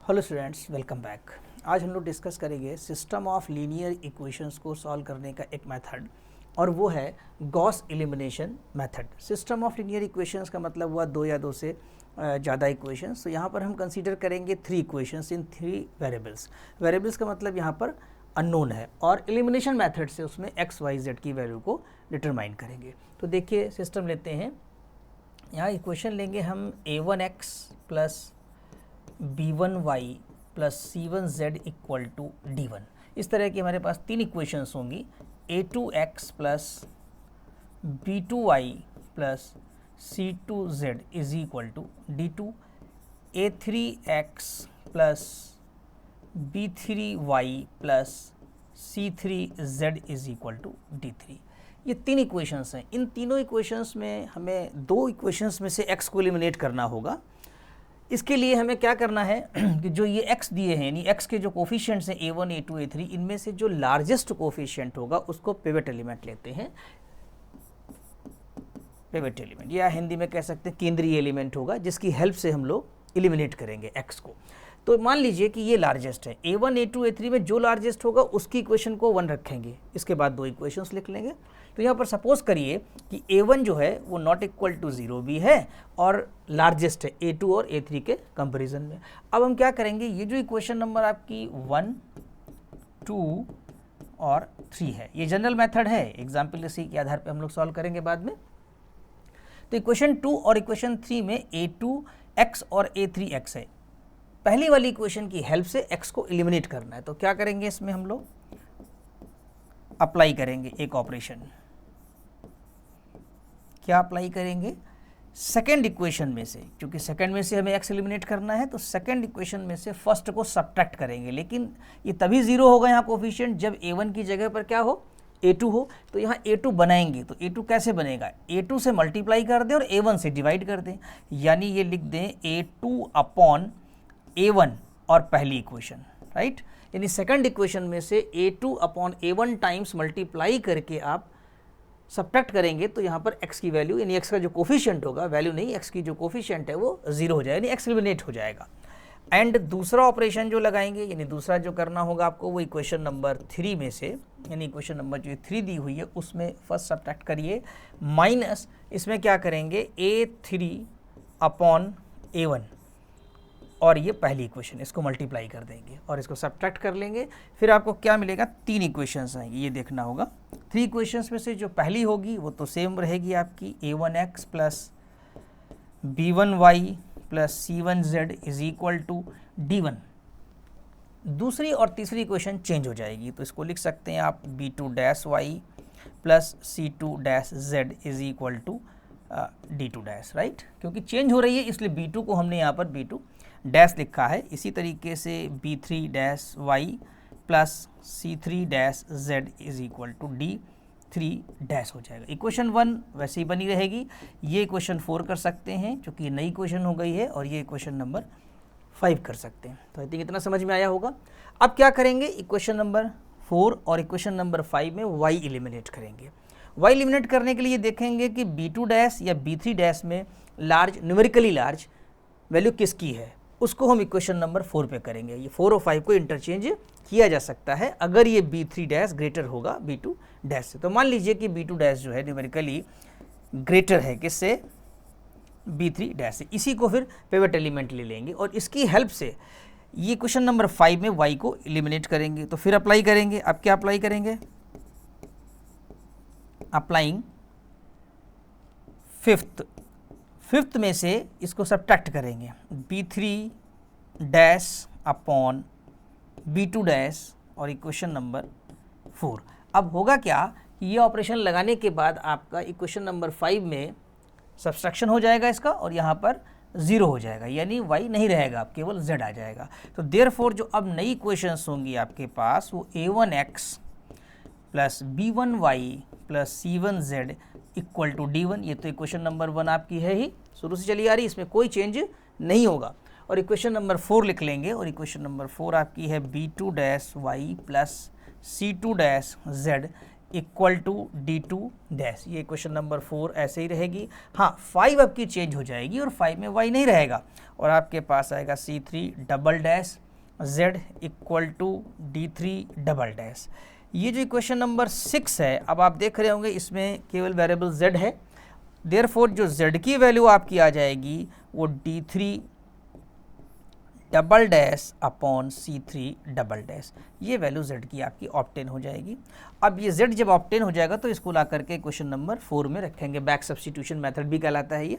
Hello students, welcome back. आज हम लोग डिस्कस करेंगे सिस्टम ऑफ लीनियर इक्वेशंस को सॉल्व करने का एक मेथड, और वो है Gauss elimination method. System of linear equations का मतलब हुआ दो या दो से ज़्यादा इक्वेशंस। तो यहाँ पर हम कंसीडर करेंगे 3 इक्वेशंस इन 3 वेरिएबल्स। वेरिएबल्स का मतलब यहाँ पर अननोन है, और एलिमिनेशन मेथड से उसमें एक्स वाई जेड की वैल्यू को डिटरमाइन करेंगे। तो देखिए सिस्टम लेते हैं। यहाँ इक्वेशन लेंगे हम a1x plus b1y plus c1z equal to d1। इस तरह की हमारे पास 3 इक्वेशंस होंगी। a2x plus b2y plus c2z is equal to d2, a3x plus b3y plus c3z is equal to d3। ये 3 इक्वेशंस हैं। इन तीनों इक्वेशंस में हमें 2 इक्वेशंस में से x को एलिमिनेट करना होगा। इसके लिए हमें क्या करना है कि जो ये x दिए हैं, यानी x के जो कोफिशिएंट्स हैं a1, a2, a3, इनमें से जो लार्जेस्ट कोफिशिएंट होगा उसको पिवट एलिमेंट लेते हैं। पिवट एलिमेंट या हिंदी में कह सकते हैं केंद्रीय एलिमेंट होगा, जिसकी हेल्प से हम लोग एलिमिनेट करेंगे x को। तो मान लीजिए कि ये लार्जेस्ट है। a1, a2, a3 में जो लार्जेस्ट होगा उसकी इक्वेशन को 1 रखेंगे। इसके बाद 2 इक्वेशंस लिख लेंगे। तो यहाँ पर सपोज करिए कि a1 जो है वो नॉट इक्वल टू 0 भी है और लार्जेस्ट है a2 और a3 के कंपैरिजन में। अब हम क्या करेंगे, ये जो इक्वेशन नंबर आपकी 1, 2 और 3 है, ये जनरल मेथड है। एग्जाम्पल इसी के आधार पर हम लोग सॉल्व करेंगे बाद में। तो इक्वेशन 2 और इक्वेशन 3 में a2x और a3x है। पहली वाली इक्वेशन की हेल्प से x को एलिमिनेट करना है। तो क्या करेंगे, इसमें हम लोग अप्लाई करेंगे एक ऑपरेशन। क्या अप्लाई करेंगे? सेकेंड इक्वेशन में से, क्योंकि सेकेंड में से हमें x एलिमिनेट करना है, तो सेकेंड इक्वेशन में से फर्स्ट को सब्ट्रैक्ट करेंगे। लेकिन ये तभी 0 होगा यहाँ कोफिशिएंट जब a1 की जगह पर क्या हो, a2 हो। तो यहाँ a2 बनाएंगे। तो a2 कैसे बनेगा, a2 से मल्टीप्लाई कर दें और a1 से डिवाइड कर दें, यानी ये लिख दें a2 अपॉन a1 और पहली इक्वेशन, राइट। यानी सेकंड इक्वेशन में से a2 upon a1 times multiply करके आप सब्ट्रैक्ट करेंगे, तो यहाँ पर x की वैल्यू, यानी x का जो कोफिशिएंट होगा, वैल्यू नहीं, x की जो कोफिशिएंट है वो 0 हो जाएगा, यानी x एलिमिनेट हो जाएगा। एंड दूसरा ऑपरेशन जो लगाएंगे, यानी दूसरा जो करना होगा आपको, वो इक्वेशन नंबर 3 में से, यानी इक्वेशन नंबर जो 3 दी हुई है उसमें फर्स्ट सब्ट्रैक्ट करिए, माइनस इसमें क्या करेंगे a3 अपॉन a1 और ये पहली इक्वेशन, इसको मल्टीप्लाई कर देंगे और इसको सब्ट्रैक्ट कर लेंगे। फिर आपको क्या मिलेगा, 3 इक्वेशंस आएंगी, ये देखना होगा। 3 इक्वेशंस में से जो पहली होगी वो तो सेम रहेगी आपकी, a1x plus b1y plus c1z is equal to d1। दूसरी और तीसरी इक्वेशन चेंज हो जाएगी, तो इसको लिख सकते हैं आप b2-y plus c2-z is equal to d2 dash, right. क्योंकि चेंज हो रही है इसलिए b2 को हमने यहाँ पर b2 डैश लिखा है। इसी तरीके से b3-y plus c3-z is equal to d3 dash हो जाएगा। इक्वेशन 1 वैसे ही बनी रहेगी। ये इक्वेशन 4 कर सकते हैं क्योंकि ये नई इक्वेशन हो गई है, और ये इक्वेशन नंबर 5 कर सकते हैं। तो आई थिंक इतना समझ में आया होगा। अब क्या करेंगे, इक्वेशन नंबर 4 और इक्वेशन नंबर 5 में y एलिमिनेट करेंगे। y एलिमिनेट करने के लिए देखेंगे कि b2 डैश या b3 डैश में लार्ज, न्यूमेरिकली लार्ज वैल्यू किसकी है, उसको हम इक्वेशन नंबर 4 पे करेंगे। ये 4 और 5 को इंटरचेंज किया जा सकता है अगर ये b3 डैश ग्रेटर होगा b2 डैश से। तो मान लीजिए कि b2 डैश जो है न्यूमेरिकली ग्रेटर है किससे, b3 डैश से। इसी को फिर पिवट एलिमेंट ले लेंगे और इसकी हेल्प से ये इक्वेशन नंबर 5 में y को एलिमिनेट करेंगे। तो फिर अप्लाई करेंगे। अब क्या अप्लाई करेंगे, अप्लाइंग फिफ्थ में से इसको सब्ट्रैक्ट करेंगे, b3 dash upon b2 dash और इक्वेशन नंबर 4। अब होगा क्या कि ये ऑपरेशन लगाने के बाद आपका इक्वेशन नंबर 5 में सब्ट्रैक्शन हो जाएगा इसका, और यहाँ पर 0 हो जाएगा, यानी y नहीं रहेगा, अब केवल z आ जाएगा। तो देयरफॉर जो अब नई इक्वेशंस होंगी आपके पास, वो a1x plus b1y plus c1z equal to d1। ये तो इक्वेशन नंबर 1 आपकी है ही, शुरू से चली आ रही, इसमें कोई चेंज नहीं होगा। और इक्वेशन नंबर 4 लिख लेंगे, और इक्वेशन नंबर 4 आपकी है b2 dash y plus c2 dash z equal to D2 dash, ये इक्वेशन नंबर 4 ऐसे ही रहेगी। हाँ 5 आपकी चेंज हो जाएगी और 5 में y नहीं रहेगा और आपके पास आएगा C3 double dash z equal to D3 double dash. ये जो इक्वेशन नंबर 6 है, अब आप देख रहे होंगे इसमें केवल वेरिएबल z है, देयरफॉर जो z की वैल्यू आपकी आ जाएगी वो D3 double dash upon C3 double dash, ये वैल्यू z की आपकी ऑब्टेन हो जाएगी। अब ये z जब ऑब्टेन हो जाएगा तो इसको ला करके क्वेश्चन नंबर 4 में रखेंगे, बैक सब्स्टिट्यूशन मेथड भी कहलाता है ये,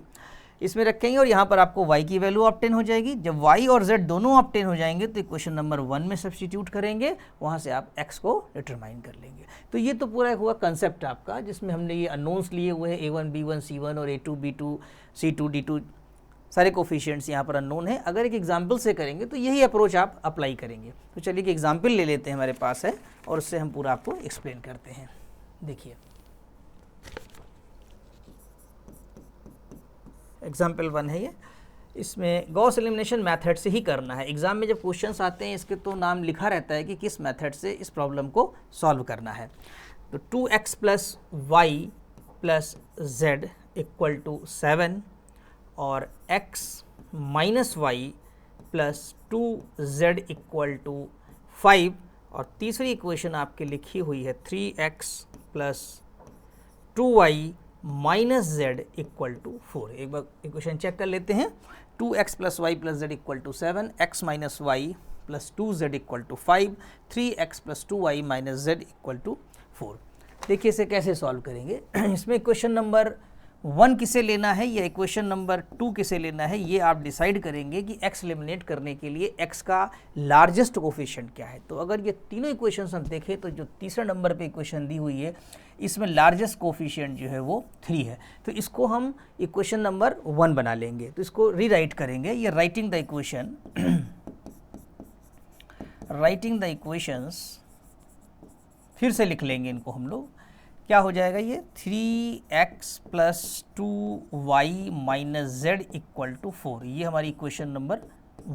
इसमें रखेंगे और यहाँ पर आपको y की वैल्यू ऑब्टेन हो जाएगी। जब y और z दोनों ऑब्टेन हो जाएंगे तो इक्वेशन नंबर 1 में सब्स्टिट्यूट करेंगे, वहाँ से आप x को डिटरमाइन कर लेंगे। तो ये तो पूरा हुआ कंसेप्ट आपका, जिसमें हमने ये अननोन्स लिए हुए हैं a1 b1 c1 और a2 b2 c2 d2, सारे कोफिशिएंट्स यहाँ पर अननोन है। अगर एक एग्जाम्पल से करेंगे तो यही अप्रोच आप अप्लाई करेंगे। तो चलिए एक एग्जाम्पल ले लेते हैं, हमारे पास है, और उससे हम पूरा आपको एक्सप्लेन करते हैं। देखिए एग्जाम्पल 1 है ये, इसमें गॉस एलिमिनेशन मेथड से ही करना है। एग्जाम में जब क्वेश्चंस आते हैं इसके तो नाम लिखा रहता है कि किस मेथड से इस प्रॉब्लम को सॉल्व करना है। तो 2x plus y plus z equal to 7 और x minus y plus 2z equal to 5, और तीसरी इक्वेशन आपकी लिखी हुई है 3x plus 2y minus z equal to 4। एक बार इक्वेशन चेक कर लेते हैं। 2x plus y plus z equal to 7, x minus y plus 2z equal to 5, 3x plus 2y minus z equal to 4। देखिए इसे कैसे सॉल्व करेंगे। इसमें इक्वेशन नंबर 1 किसे लेना है या इक्वेशन नंबर 2 किसे लेना है, ये आप डिसाइड करेंगे कि x एलिमिनेट करने के लिए x का लार्जेस्ट कोफिशिएंट क्या है। तो अगर ये तीनों इक्वेशंस हम देखें तो जो तीसरे नंबर पे इक्वेशन दी हुई है इसमें लार्जेस्ट कोफिशिएंट जो है वो 3 है। तो इसको हम इक्वेशन नंबर 1 बना लेंगे। तो इसको रीराइट करेंगे, ये writing the equation writing the equations फिर से लिख लेंगे इनको हम लोग। क्या हो जाएगा ये 3x plus 2y minus z equal to 4, ये हमारी इक्वेशन नंबर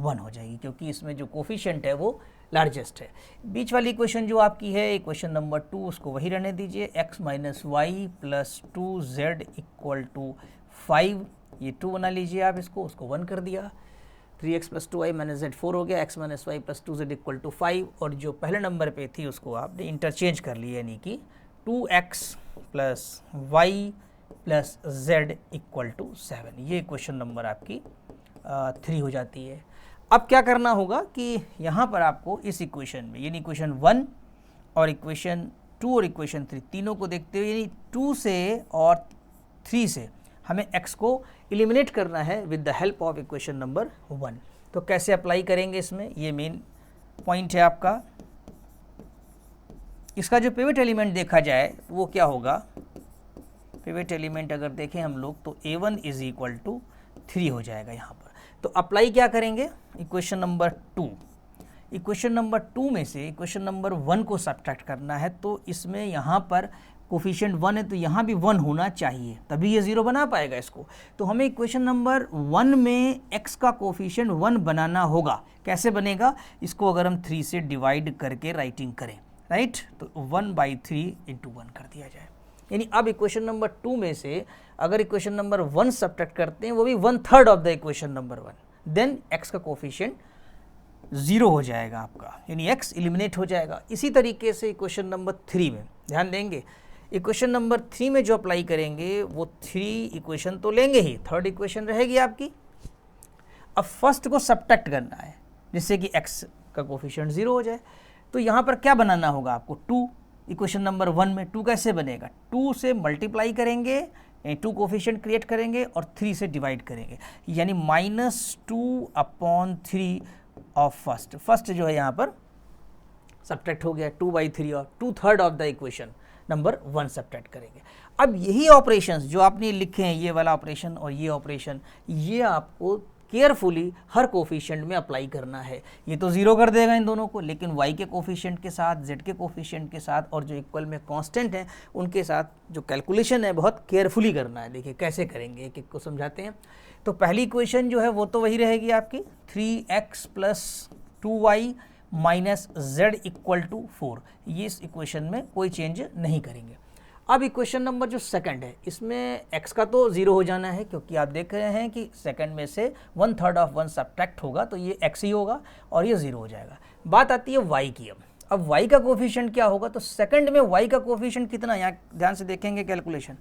1 हो जाएगी, क्योंकि इसमें जो कोफिशिएंट है वो लार्जेस्ट है। बीच वाली इक्वेशन जो आपकी है इक्वेशन नंबर 2, उसको वही रहने दीजिए, x minus y plus 2z equal to 5, ये 2 बना लीजिए आप इसको, उसको 1 कर दिया। 3x plus 2y minus Z 4 हो गया, x minus y plus 2z equal to 5, और जो पहले नंबर पे थी उसको आपने इंटरचेंज कर लिया, यानी कि 2x plus y plus z equal to 7, ये इक्वेशन नंबर आपकी 3 हो जाती है। अब क्या करना होगा कि यहाँ पर आपको इस इक्वेशन में, यानी इक्वेशन 1 और इक्वेशन 2 और इक्वेशन 3 तीनों को देखते हुए, यानी 2 से और 3 से हमें x को एलिमिनेट करना है with the help of equation number 1। तो कैसे अप्लाई करेंगे इसमें, ये मेन पॉइंट है आपका। इसका जो पिवट एलिमेंट देखा जाए वो क्या होगा, पिवट एलिमेंट अगर देखें हम लोग तो a1 इज इक्वल टू 3 हो जाएगा यहाँ पर। तो अप्लाई क्या करेंगे, इक्वेशन नंबर 2, इक्वेशन नंबर 2 में से इक्वेशन नंबर 1 को सब्ट्रैक्ट करना है। तो इसमें यहाँ पर कोफिशिएंट 1 है तो यहाँ भी 1 होना चाहिए, तभी ये 0 बना पाएगा इसको। तो हमें इक्वेशन नंबर 1 में x का कोफिशिएंट 1 बनाना होगा। कैसे बनेगा, इसको अगर हम 3 से डिवाइड करके राइटिंग करें, राइट, तो 1/3 इंटू 1 कर दिया जाए। यानी अब इक्वेशन नंबर 2 में से अगर इक्वेशन नंबर 1 सब्ट्रैक्ट करते हैं, वो भी 1/3 of the equation number 1, then x का कोफिशिएंट 0 हो जाएगा आपका, यानी x एलिमिनेट हो जाएगा। इसी तरीके से इक्वेशन नंबर 3 में ध्यान देंगे, इक्वेशन नंबर 3 में जो अप्लाई करेंगे वो 3 इक्वेशन तो लेंगे ही, थर्ड इक्वेशन रहेगी आपकी। अब फर्स्ट को सब्ट्रैक्ट करना है जिससे कि x का कोफिशिएंट 0 हो जाए। तो यहाँ पर क्या बनाना होगा आपको, 2, इक्वेशन नंबर 1 में 2 कैसे बनेगा, 2 से मल्टीप्लाई करेंगे, 2 कोफिशिएंट क्रिएट करेंगे और 3 से डिवाइड करेंगे, यानी -2/3 ऑफ फर्स्ट जो है यहाँ पर सब्ट्रैक्ट हो गया 2/3 और 2/3 of the equation number 1 subtract करेंगे। अब यही ऑपरेशंस जो आपने लिखे हैं, ये वाला ऑपरेशन और ये ऑपरेशन, ये आपको केयरफुली हर कोफिशिएंट में अप्लाई करना है। ये तो 0 कर देगा इन दोनों को, लेकिन y के कोफिशिएंट के साथ, z के कोफिशिएंट के साथ और जो इक्वल में कांस्टेंट है उनके साथ जो कैलकुलेशन है बहुत केयरफुली करना है। देखिए कैसे करेंगे, एक एक को समझाते हैं। तो पहली इक्वेशन जो है वो तो वही रहेगी आपकी 3x plus 2y minus z equal to 4, ये इस इक्वेशन में कोई चेंज नहीं करेंगे। अब इक्वेशन नंबर जो सेकंड है, इसमें x का तो 0 हो जाना है, क्योंकि आप देख रहे हैं कि सेकंड में से 1/3 ऑफ 1 सब्ट्रैक्ट होगा तो ये x ही होगा और ये 0 हो जाएगा। बात आती है y की। अब y का कोफिशिएंट क्या होगा, तो सेकंड में y का कोफिशिएंट कितना, यहाँ ध्यान से देखेंगे कैलकुलेशन।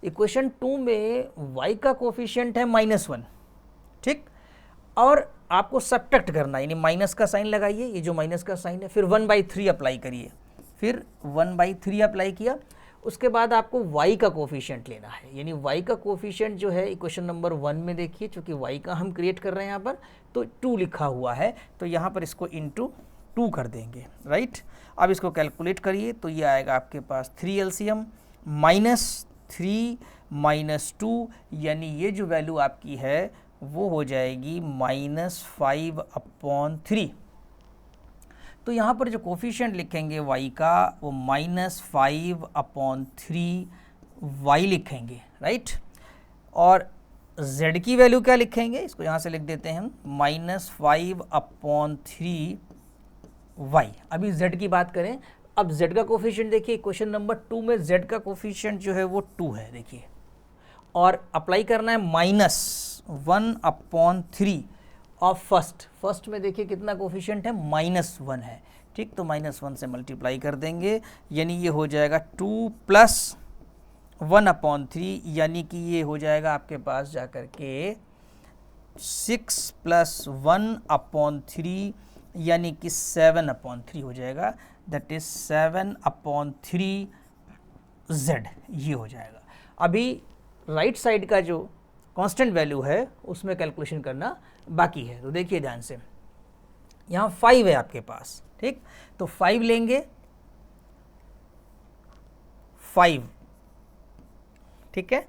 इक्वेशन 2 में y का कोफिशिएंट है -1, ठीक, और आपको सब्ट्रैक्ट करना है, यानी माइनस का साइन लगाइए, ये जो माइनस का साइन है, फिर 1/3 अप्लाई करिए, फिर 1/3 अप्लाई किया। उसके बाद आपको y का कोफिशिएंट लेना है, यानी y का कोफिशिएंट जो है इक्वेशन नंबर 1 में देखिए, चूंकि y का हम क्रिएट कर रहे हैं यहाँ पर, तो 2 लिखा हुआ है, तो यहाँ पर इसको इंटू 2 कर देंगे, राइट। अब इसको कैलकुलेट करिए तो ये आएगा आपके पास 3 LCM -3 -2, यानी ये जो वैल्यू आपकी है वो हो जाएगी -5/3। तो यहाँ पर जो कोफिशिएंट लिखेंगे y का वो -5/3 y लिखेंगे, राइट। और z की वैल्यू क्या लिखेंगे, इसको यहाँ से लिख देते हैं हम -5/3 y। अभी z की बात करें, अब z का कोफिशिएंट देखिए, क्वेश्चन नंबर 2 में z का कोफिशिएंट जो है वो 2 है, देखिए, और अप्लाई करना है -1/3 ऑफ फर्स्ट में देखिए कितना कोफिशिएंट है, -1 है, ठीक, तो -1 से मल्टीप्लाई कर देंगे, यानी ये हो जाएगा 2 + 1/3, यानी कि ये हो जाएगा आपके पास जाकर के 6 + 1/3, यानी कि 7/3 हो जाएगा, दैट इज 7/3z, ये हो जाएगा। अभी राइट साइड का जो कांस्टेंट वैल्यू है उसमें कैलकुलेशन करना बाकी है, तो देखिए ध्यान से, यहाँ 5 है आपके पास, ठीक, तो 5 लेंगे, 5, ठीक है,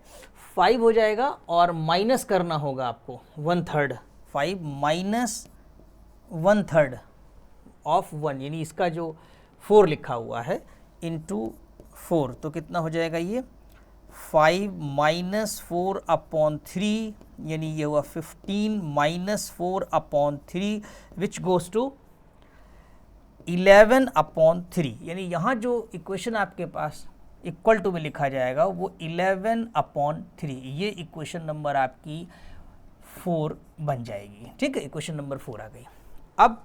5 हो जाएगा और माइनस करना होगा आपको 1/3, 5 - 1/3 ऑफ 1, यानी इसका जो 4 लिखा हुआ है इंटू 4, तो कितना हो जाएगा ये 5 - 4/3, यानी ये हुआ 15 - 4/3 विच गोज टू 11/3, यानी यहाँ जो इक्वेशन आपके पास इक्वल टू में लिखा जाएगा वो 11/3, ये इक्वेशन नंबर आपकी 4 बन जाएगी, ठीक है, इक्वेशन नंबर 4 आ गई। अब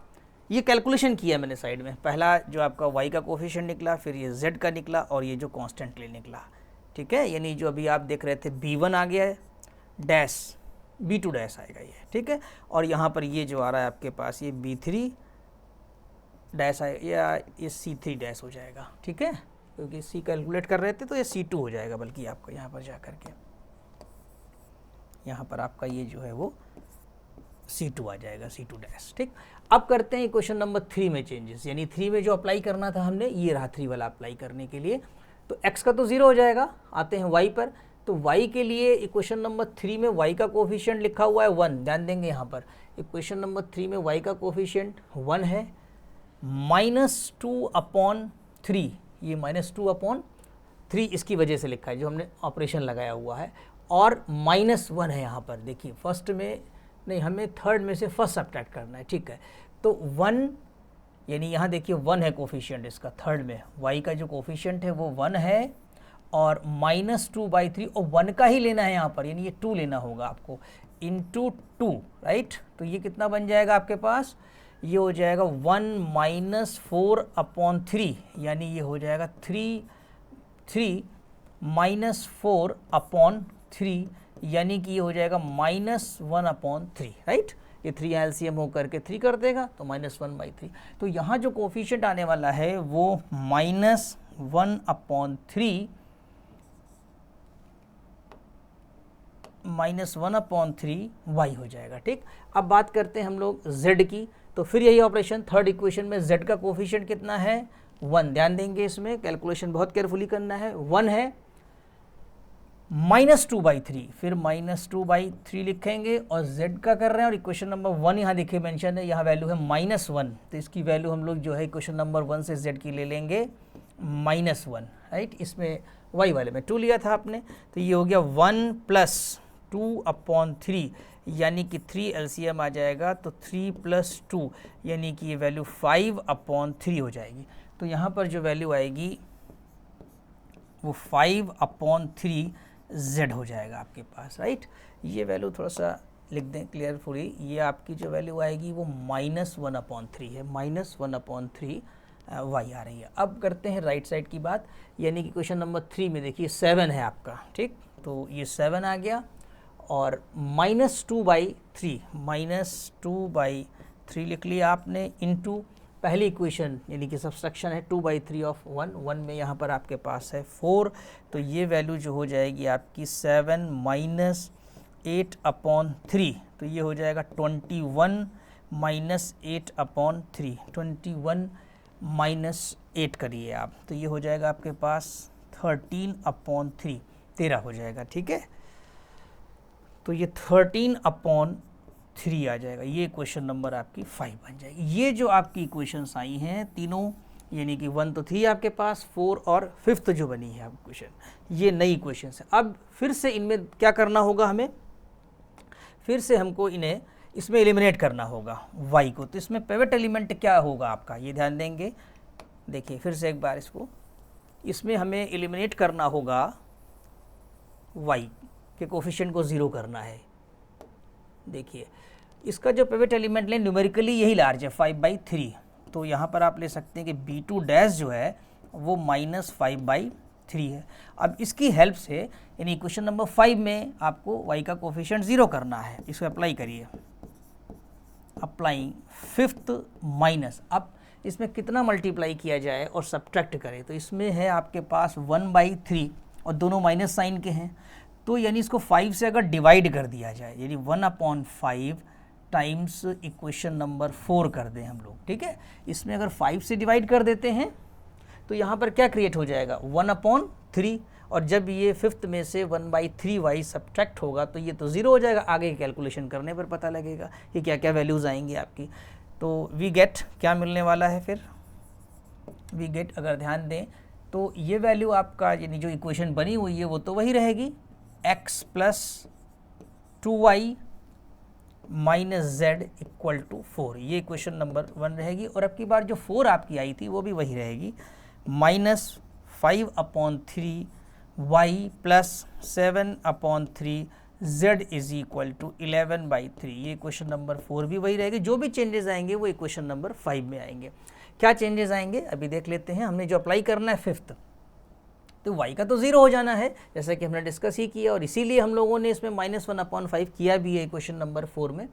ये कैलकुलेशन किया मैंने साइड में, पहला जो आपका y का कोफिशिएंट निकला, फिर ये z का निकला और ये जो कांस्टेंट ले निकला, ठीक है, यानी जो अभी आप देख रहे थे b1 आ गया है, डैश b2 डैश आएगा ये, ठीक है, और यहाँ पर ये जो आ रहा है आपके पास ये b3 डैश आएगा या ये c3 डैश हो जाएगा, ठीक है, क्योंकि c कैलकुलेट कर रहे थे तो ये c2 हो जाएगा, बल्कि आपको यहाँ पर जा कर के यहाँ पर आपका ये जो है वो c2 आ जाएगा, c2 डैश, ठीक। अब करते हैं इक्वेशन नंबर 3 में चेंजेस, यानी 3 में जो अप्लाई करना था हमने, ये रहा 3 वाला अप्लाई करने के लिए, तो x का तो 0 हो जाएगा। आते हैं y पर, तो y के लिए इक्वेशन नंबर 3 में y का कोफिशिएंट लिखा हुआ है 1, ध्यान देंगे यहाँ पर इक्वेशन नंबर 3 में y का कोफिशिएंट 1 है, -2/3, ये -2/3 इसकी वजह से लिखा है, जो हमने ऑपरेशन लगाया हुआ है, और -1 है यहाँ पर, देखिए फर्स्ट में नहीं, हमें थर्ड में से फर्स्ट सब्ट्रैक्ट करना है, ठीक है, तो 1, यानी यहाँ देखिए 1 है कोफिशिएंट इसका, थर्ड में y का जो कोफिशिएंट है वो 1 है, और -2/3, और 1 का ही लेना है यहाँ पर, यानी ये 2 लेना होगा आपको, इंटू 2, राइट, तो ये कितना बन जाएगा आपके पास, ये हो जाएगा 1 - 4/3, यानी ये हो जाएगा 3 - 4/3, यानी कि ये हो जाएगा -1/3, राइट, ये 3 LCM होकर के 3 कर देगा, तो -1/3, तो यहाँ जो कोफिशिएंट आने वाला है वो -1/3 y हो जाएगा, ठीक। अब बात करते हैं हम लोग z की, तो फिर यही ऑपरेशन, थर्ड इक्वेशन में z का कोफिशिएंट कितना है 1, ध्यान देंगे इसमें कैलकुलेशन बहुत केयरफुली करना है, 1 है, -2/3, फिर -2/3 लिखेंगे, और z का कर रहे हैं, और इक्वेशन नंबर 1 यहाँ देखिए मेंशन है, यहाँ वैल्यू है -1, तो इसकी वैल्यू हम लोग जो है इक्वेशन नंबर 1 से z की ले लेंगे -1, राइट, इसमें y वाले में 2 लिया था आपने, तो ये हो गया 1 + 2/3, यानी कि 3 LCM आ जाएगा, तो 3 + 2 यानी कि ये वैल्यू 5/3 हो जाएगी। तो यहाँ पर जो वैल्यू आएगी वो 5/3 Z हो जाएगा आपके पास, राइट। ये वैल्यू थोड़ा सा लिख दें क्लियरफुली, ये आपकी जो वैल्यू आएगी वो -1/3 है, -1/3 y आ रही है। अब करते हैं राइट साइड की बात, यानी कि क्वेश्चन नंबर 3 में देखिए 7 है आपका, ठीक। तो ये 7 आ गया और -2/3 लिख लिया आपने, इनटू पहली इक्वेशन यानी कि सब्सट्रैक्शन है 2/3 ऑफ 1 में यहाँ पर आपके पास है 4, तो ये वैल्यू जो हो जाएगी आपकी 7 - 8/3, तो ये हो जाएगा 21 - 8/3, 21 - 8 करिए आप, तो ये हो जाएगा आपके पास 13/3, 13 हो जाएगा, ठीक है। तो ये 13/3 आ जाएगा, ये क्वेश्चन नंबर आपकी 5 बन जाएगी। ये जो आपकी इक्वेशंस आई हैं तीनों, यानी कि 1 तो थी आपके पास, 4 और 5th जो बनी है आपकी क्वेश्चन, ये नई इक्वेशंस है। अब फिर से इनमें क्या करना होगा हमें, फिर से हमको इन्हें इसमें एलिमिनेट करना होगा y को। तो इसमें पिवट एलिमेंट क्या होगा आपका, ये ध्यान देंगे। देखिए फिर से एक बार इसमें हमें एलिमिनेट करना होगा y के कोफिशिएंट को 0 करना है। देखिए इसका जो पिवट एलिमेंट लें न्यूमेरिकली यही लार्ज है 5/3, तो यहाँ पर आप ले सकते हैं कि B2' जो है वो -5/3 है। अब इसकी हेल्प से यानी इक्वेशन नंबर 5 में आपको y का कोफिशिएंट 0 करना है, इसको अप्लाई करिए, अप्लाइंग 5th माइनस। अब इसमें कितना मल्टीप्लाई किया जाए और सब्ट्रैक्ट करें, तो इसमें है आपके पास 1/3 और दोनों माइनस साइन के हैं, तो यानी इसको 5 से अगर डिवाइड कर दिया जाए, यानी 1/5 टाइम्स इक्वेशन नंबर 4 कर दें हम लोग, ठीक है। इसमें अगर 5 से डिवाइड कर देते हैं तो यहाँ पर क्या क्रिएट हो जाएगा 1/3, और जब ये 5th में से 1/3y सब्ट्रैक्ट होगा तो ये तो 0 हो जाएगा। आगे की कैलकुलेशन करने पर पता लगेगा कि क्या क्या वैल्यूज़ आएंगी आपकी। तो वी गेट क्या मिलने वाला है, फिर वी गेट अगर ध्यान दें तो ये वैल्यू आपका यानी जो इक्वेशन बनी हुई है वो तो वही रहेगी, x + 2y - z = 4, ये इक्वेशन नंबर 1 रहेगी। और अब की बार जो 4 आपकी आई थी वो भी वही रहेगी, -5/3 y + 7/3 z = 11/3, ये क्वेश्चन नंबर 4 भी वही रहेगी। जो भी चेंजेस आएंगे वो इक्वेशन नंबर 5 में आएंगे। क्या चेंजेस आएंगे अभी देख लेते हैं। हमने जो अप्लाई करना है 5th, तो y का तो 0 हो जाना है जैसा कि हमने डिस्कस ही किया, और इसीलिए हम लोगों ने इसमें -1/5 किया भी है क्वेश्चन नंबर 4 में,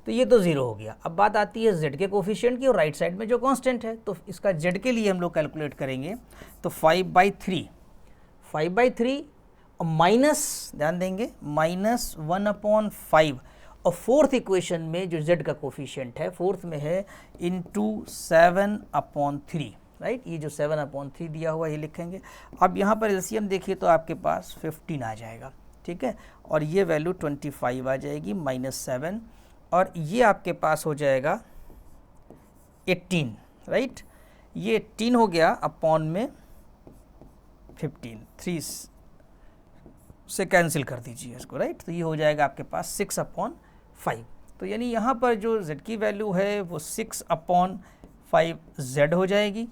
तो ये तो 0 हो गया। अब बात आती है z के कोफिशिएंट की और राइट साइड में जो कांस्टेंट है, तो इसका z के लिए हम लोग कैलकुलेट करेंगे, तो 5/3 और माइनस, ध्यान देंगे -1/5, और 4th इक्वेशन में जो z का कोफिशिएंट है 4th में है इंटू 7/3, राइट। ये जो 7/3 दिया हुआ ये लिखेंगे। अब यहाँ पर एलसीएम देखिए तो आपके पास 15 आ जाएगा, ठीक है, और ये वैल्यू 25 आ जाएगी -7, और ये आपके पास हो जाएगा 18, राइट। ये 18 हो गया अपॉन में 15, 3 से कैंसिल कर दीजिए इसको, राइट। तो ये हो जाएगा आपके पास 6/5, तो यानी यहाँ पर जो z की वैल्यू है वो 6/5 z हो जाएगी।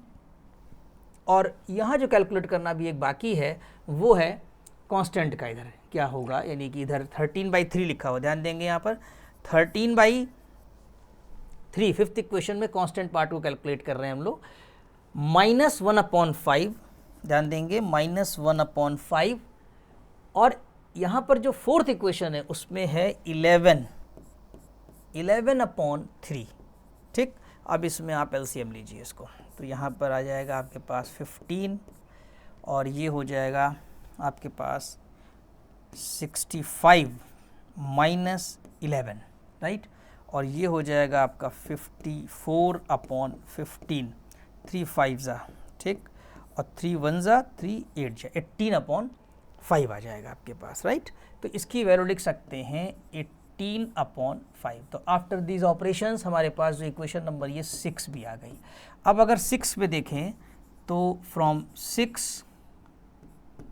और यहाँ जो कैलकुलेट करना भी एक बाकी है वो है कांस्टेंट का, इधर क्या होगा, यानी कि इधर 13/3 लिखा हुआ, ध्यान देंगे यहाँ पर 13/3 5th इक्वेशन में कांस्टेंट पार्ट को कैलकुलेट कर रहे हैं हम लोग, -1/5, ध्यान देंगे -1/5, और यहाँ पर जो 4th इक्वेशन है उसमें है 11/3, ठीक। अब इसमें आप एलसीएम लीजिए इसको, तो यहाँ पर आ जाएगा आपके पास 15, और ये हो जाएगा आपके पास 65 - 11, राइट, और ये हो जाएगा आपका 54/15, 3 5 ठीक, और 3 1 3 8 18/5 आ जाएगा आपके पास, राइट। तो इसकी वैल्यू लिख सकते हैं 18/5। तो आफ्टर दीज ऑपरेशंस हमारे पास जो इक्वेशन नंबर ये 6 भी आ गई। अब अगर 6 में देखें तो फ्रॉम 6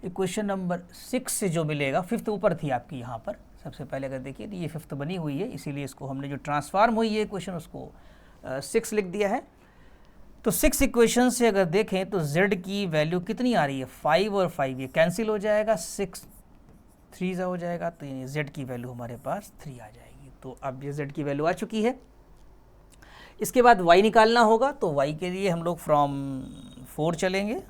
इक्वेशन नंबर 6 से जो मिलेगा, 5th ऊपर थी आपकी यहाँ पर सबसे पहले अगर देखिए तो ये फिफ्थ बनी हुई है, इसीलिए इसको हमने जो ट्रांसफॉर्म हुई है इक्वेशन उसको 6 लिख दिया है। तो 6 इक्वेशन से अगर देखें तो z की वैल्यू कितनी आ रही है, 5 और 5 ये कैंसिल हो जाएगा, 6 3 हो जाएगा, तो यानी z की वैल्यू हमारे पास 3 आ जाएगी। तो अब ये z की वैल्यू आ चुकी है। इसके बाद y निकालना होगा, तो y के लिए हम लोग फ्रॉम 4 चलेंगे,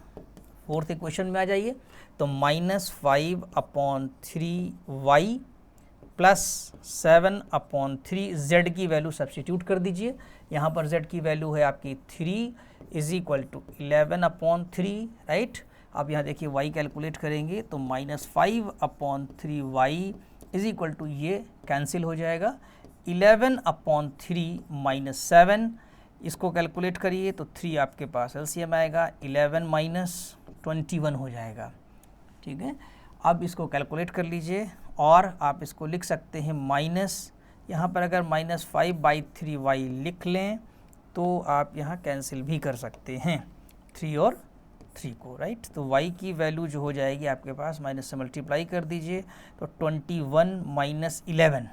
फोर्थ इक्वेशन में आ जाइए। तो -5/3y प्लस 7/3 z की वैल्यू सब्सटीट्यूट कर दीजिए। यहाँ पर z की वैल्यू है आपकी 3 इज इक्वल टू 11/3, राइट। अब यहाँ देखिए y कैलकुलेट करेंगे तो -5/3y इज इक्वल टू ये कैंसिल हो जाएगा, 11/3 माइनस 7, इसको कैलकुलेट करिए तो 3 आपके पास एलसीएम आएगा, 11 माइनस 21 हो जाएगा, ठीक है। अब इसको कैलकुलेट कर लीजिए और आप इसको लिख सकते हैं माइनस, यहाँ पर अगर -5/3y लिख लें तो आप यहाँ कैंसिल भी कर सकते हैं 3 और 3 को, राइट। तो y की वैल्यू जो हो जाएगी आपके पास, माइनस से मल्टीप्लाई कर दीजिए तो 21 माइनस 11,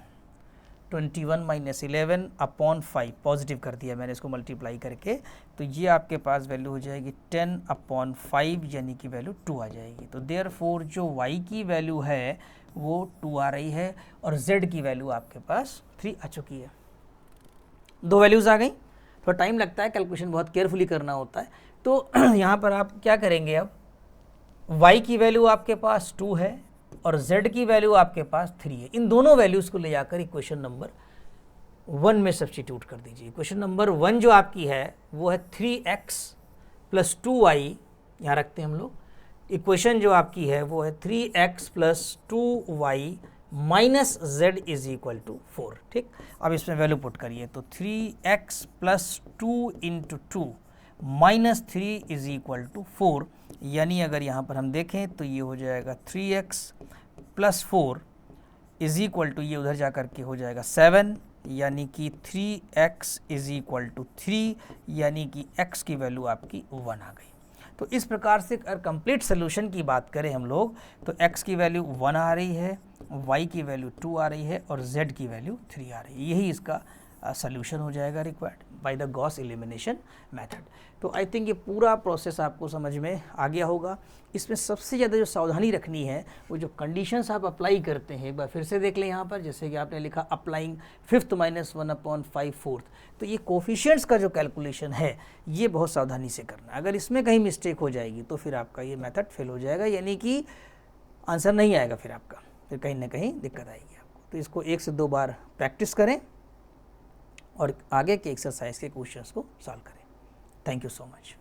21 माइनस 11/5 पॉजिटिव कर दिया मैंने इसको मल्टीप्लाई करके, तो ये आपके पास वैल्यू हो जाएगी 10/5 यानी कि वैल्यू 2 आ जाएगी। तो देयरफॉर जो y की वैल्यू है वो 2 आ रही है और z की वैल्यू आपके पास 3 आ चुकी है। 2 वैल्यूज़ आ गई। थोड़ा टाइम लगता है, कैलकुलेशन बहुत केयरफुली करना होता है। तो यहाँ पर आप क्या करेंगे, अब y की वैल्यू आपके पास 2 है और z की वैल्यू आपके पास 3 है। इन दोनों वैल्यूज़ को ले जाकर इक्वेशन नंबर 1 में सब्स्टिट्यूट कर दीजिए। इक्वेशन नंबर 1 जो आपकी है वो है 3x प्लस 2y, यहाँ रखते हैं हम लोग। इक्वेशन जो आपकी है वो है 3x plus 2y minus z is equal to 4, ठीक। अब इसमें वैल्यू पुट करिए तो 3x plus 2 into 2 minus 3 is equal to 4, यानी अगर यहाँ पर हम देखें तो ये हो जाएगा 3x plus 4 is equal to, ये उधर जा कर के हो जाएगा 7, यानी कि 3x इज इक्वल टू 3, यानी कि x की वैल्यू आपकी 1 आ गई। तो इस प्रकार से अगर कंप्लीट सोल्यूशन की बात करें हम लोग तो x की वैल्यू 1 आ रही है, y की वैल्यू 2 आ रही है और z की वैल्यू 3 आ रही है। यही इसका सोल्यूशन हो जाएगा required by the Gauss elimination method. तो आई थिंक ये पूरा प्रोसेस आपको समझ में आ गया होगा। इसमें सबसे ज़्यादा जो सावधानी रखनी है वो जो कंडीशंस आप अप्लाई करते हैं, एक बार फिर से देख लें यहाँ पर, जैसे कि आपने लिखा अप्लाइंग 5th माइनस 1/5 4th, तो ये कोफिशिएंट्स का जो कैलकुलेशन है ये बहुत सावधानी से करना। अगर इसमें कहीं मिस्टेक हो जाएगी तो फिर आपका ये मेथड फेल हो जाएगा, यानी कि आंसर नहीं आएगा, फिर आपका फिर कहीं ना कहीं दिक्कत आएगी आपको। तो इसको 1 से 2 बार प्रैक्टिस करें और आगे के एक्सरसाइज के क्वेश्चंस को सॉल्व करें। Thank you so much.